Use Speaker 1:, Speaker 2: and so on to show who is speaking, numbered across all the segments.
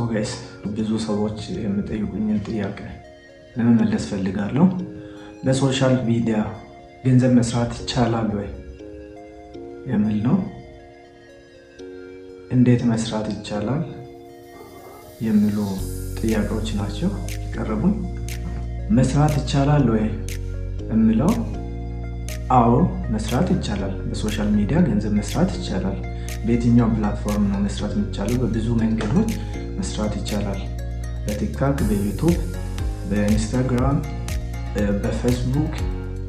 Speaker 1: ጋይስ ብዙ ሰዎች የሚጠይቁኝን ጥያቄ ለመመለስ ፈልጋለሁ። በሶሻል ሚዲያ ገንዘብ መስራት ይቻላል ወይ የሚል ነው። እንዴት መስራት ይቻላል የሚሉ ጥያቄዎች ናቸው የቀረቡኝ። መስራት ይቻላል ወይ የሚለው አዎ መስራት ይቻላል። በሶሻል ሚዲያ ገንዘብ መስራት ይቻላል። በየትኛው ፕላትፎርም ነው መስራት የሚቻለው? በብዙ መንገዶች መስራት ይቻላል። በቲክቶክ፣ በዩቲዩብ፣ በኢንስታግራም፣ በፌስቡክ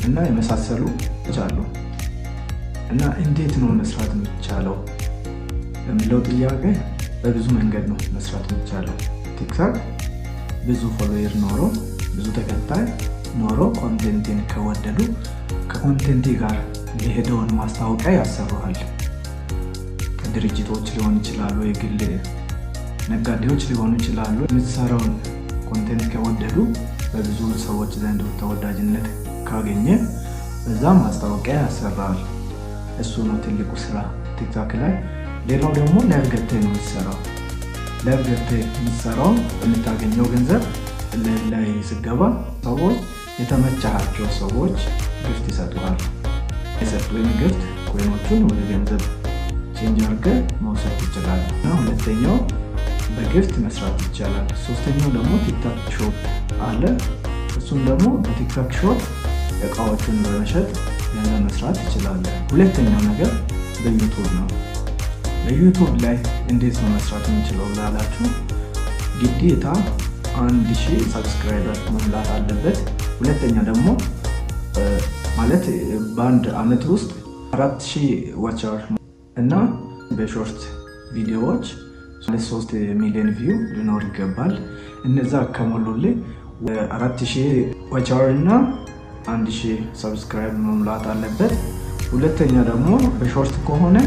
Speaker 1: እና የመሳሰሉ አሉ። እና እንዴት ነው መስራት የሚቻለው የሚለው ጥያቄ በብዙ መንገድ ነው መስራት የሚቻለው። ቲክቶክ ብዙ ፎሎወር ኖሮ ብዙ ተከታይ ኖሮ ኮንቴንትን ከወደዱ ከኮንቴንት ጋር የሄደውን ማስታወቂያ ያሰሩሃል። ከድርጅቶች ሊሆን ይችላሉ፣ የግል ነጋዴዎች ሊሆኑ ይችላሉ። የምትሰራውን ኮንቴንት ከወደዱ በብዙ ሰዎች ዘንድ ተወዳጅነት ካገኘ በዛም ማስታወቂያ ያሰራል። እሱ ነው ትልቁ ስራ ቲክቶክ ላይ። ሌላው ደግሞ ላይቭ ገብተህ ነው የምትሰራው። ላይቭ ገብተህ የምትሰራው የምታገኘው ገንዘብ ላይ ስገባ ሰዎች የተመቻቸው ሰዎች ግፍት ይሰጡሃል። የሰጡን ግፍት ኮይኖቹን ወደ ገንዘብ ቼንጅ አድርገህ መውሰድ ትችላለህ። እና ሁለተኛው በግፍት መስራት ይቻላል። ሶስተኛው ደግሞ ቲክቶክ ሾፕ አለ። እሱም ደግሞ በቲክቶክ ሾፕ እቃዎቹን በመሸጥ ገንዘብ መስራት ትችላለህ። ሁለተኛው ነገር በዩቲዩብ ነው። በዩቲዩብ ላይ እንዴት ነው መስራት የምንችለው ላላችሁ ግዴታ 1000 ሰብስክራይበር መሙላት አለበት። ሁለተኛ ደግሞ ማለት በአንድ አመት ውስጥ 4000 ዋቸር እና በሾርት ቪዲዮዎች 3 ሚሊዮን ቪው ሊኖር ይገባል። እነዛ ከሞሉልኝ 4000 ዋቸር እና 1000 ሰብስክራይብ መሙላት አለበት። ሁለተኛ ደግሞ በሾርት ከሆነ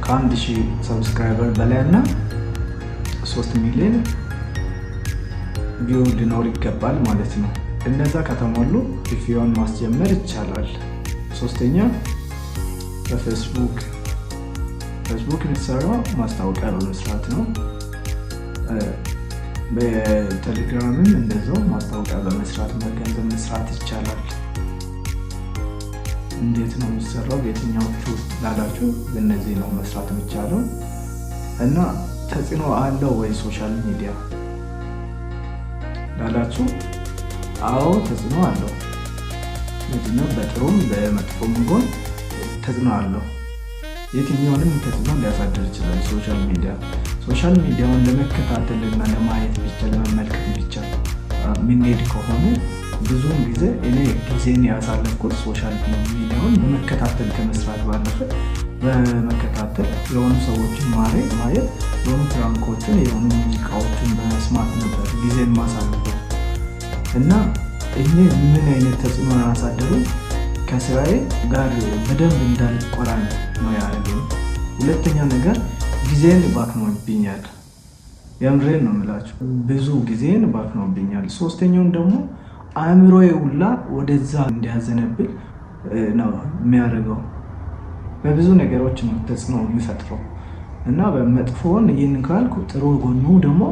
Speaker 1: ከ1000 ሰብስክራይበር በላይ እና 3 ሚሊዮን ቪው ሊኖር ይገባል ማለት ነው። እነዛ ከተሞሉ ቪዲዮን ማስጀመር ይቻላል። ሶስተኛ በፌስቡክ የሚሰራው ማስታወቂያ በመስራት ነው። በቴሌግራምም እንደዛው ማስታወቂያ በመስራት ገንዘብ መስራት ይቻላል። እንዴት ነው የሚሰራው? በየትኛዎቹ ላላችሁ በእነዚህ ነው መስራት የሚቻለው። እና ተጽዕኖ አለው ወይ ሶሻል ሚዲያ ላላችሁ አዎ ተጽዕኖ አለው። ምንድነው? በጥሩም በመጥፎም ጎን ተጽዕኖ አለው። የትኛውንም ተጽዕኖ ሊያሳድር ይችላል ሶሻል ሚዲያውን ለመከታተል እና ለማየት ብቻ ለመመልከት ብቻ የምንሄድ ከሆነ ብዙውን ጊዜ እኔ ጊዜን ያሳለፍኩት ሶሻል ሚዲያውን በመከታተል ከመስራት ባለፈ በመከታተል የሆኑ ሰዎችን ማየት፣ የሆኑ ፕራንኮችን፣ የሆኑ ሙዚቃዎችን በመስማት ነበር ጊዜን ማሳለፈው። እና ይሄ ምን አይነት ተጽዕኖ ያሳደሩ ከስራዬ ጋር በደንብ እንዳልቆራኝ ነው ያደረገኝ። ሁለተኛ ነገር ጊዜን ባክኖብኛል። የምሬን ነው የምላችሁ፣ ብዙ ጊዜን ባክኖብኛል። ሶስተኛውን ደግሞ አእምሮዬ ሁላ ወደዛ እንዲያዘነብል ነው የሚያደርገው። በብዙ ነገሮች ነው ተጽዕኖ የሚፈጥረው። እና በመጥፎን ይህን ካልኩ ጥሩ ጎኑ ደግሞ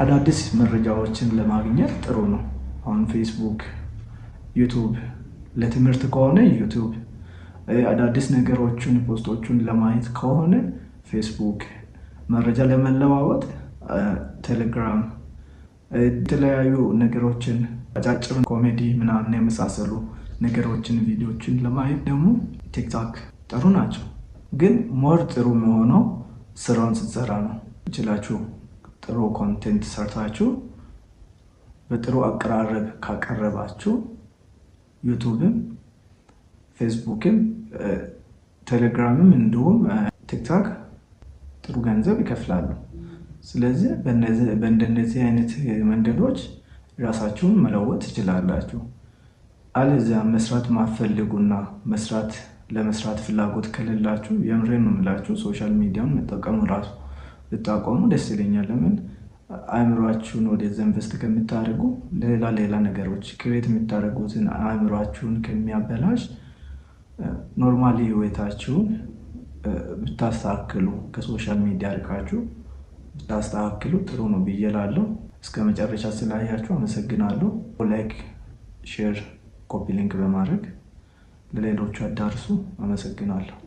Speaker 1: አዳዲስ መረጃዎችን ለማግኘት ጥሩ ነው። አሁን ፌስቡክ፣ ዩቲዩብ ለትምህርት ከሆነ ዩቲዩብ፣ አዳዲስ ነገሮችን ፖስቶችን ለማየት ከሆነ ፌስቡክ፣ መረጃ ለመለዋወጥ ቴሌግራም፣ የተለያዩ ነገሮችን አጫጭር ኮሜዲ ምናምን የመሳሰሉ ነገሮችን ቪዲዮችን ለማየት ደግሞ ቲክቶክ ጥሩ ናቸው። ግን ሞር ጥሩ የሚሆነው ስራውን ስትሰራ ነው። ይችላችሁ ጥሩ ኮንቴንት ሰርታችሁ በጥሩ አቀራረብ ካቀረባችሁ ዩቲዩብም፣ ፌስቡክም፣ ቴሌግራምም እንዲሁም ቲክቶክ ጥሩ ገንዘብ ይከፍላሉ። ስለዚህ በእንደነዚህ አይነት መንገዶች ራሳችሁን መለወጥ ትችላላችሁ። አለዚያ መስራት ማፈልጉና ለመስራት ፍላጎት ከሌላችሁ የምሬን ነው የምላችሁ ሶሻል ሚዲያውን መጠቀሙ ራሱ ብታቆሙ ደስ ይለኛል። ለምን አእምሯችሁን ወደዛ ኢንቨስት ከምታደርጉ ሌላ ነገሮች ክሬት የምታደርጉትን አእምሯችሁን ከሚያበላሽ ኖርማሊ ህይወታችሁን ብታስተካክሉ ከሶሻል ሚዲያ ርቃችሁ ታስተካክሉ ጥሩ ነው ብዬ እላለሁ። እስከ መጨረሻ ስላያችሁ አመሰግናለሁ። ላይክ፣ ሼር፣ ኮፒ ሊንክ በማድረግ ለሌሎቹ አዳርሱ። አመሰግናለሁ።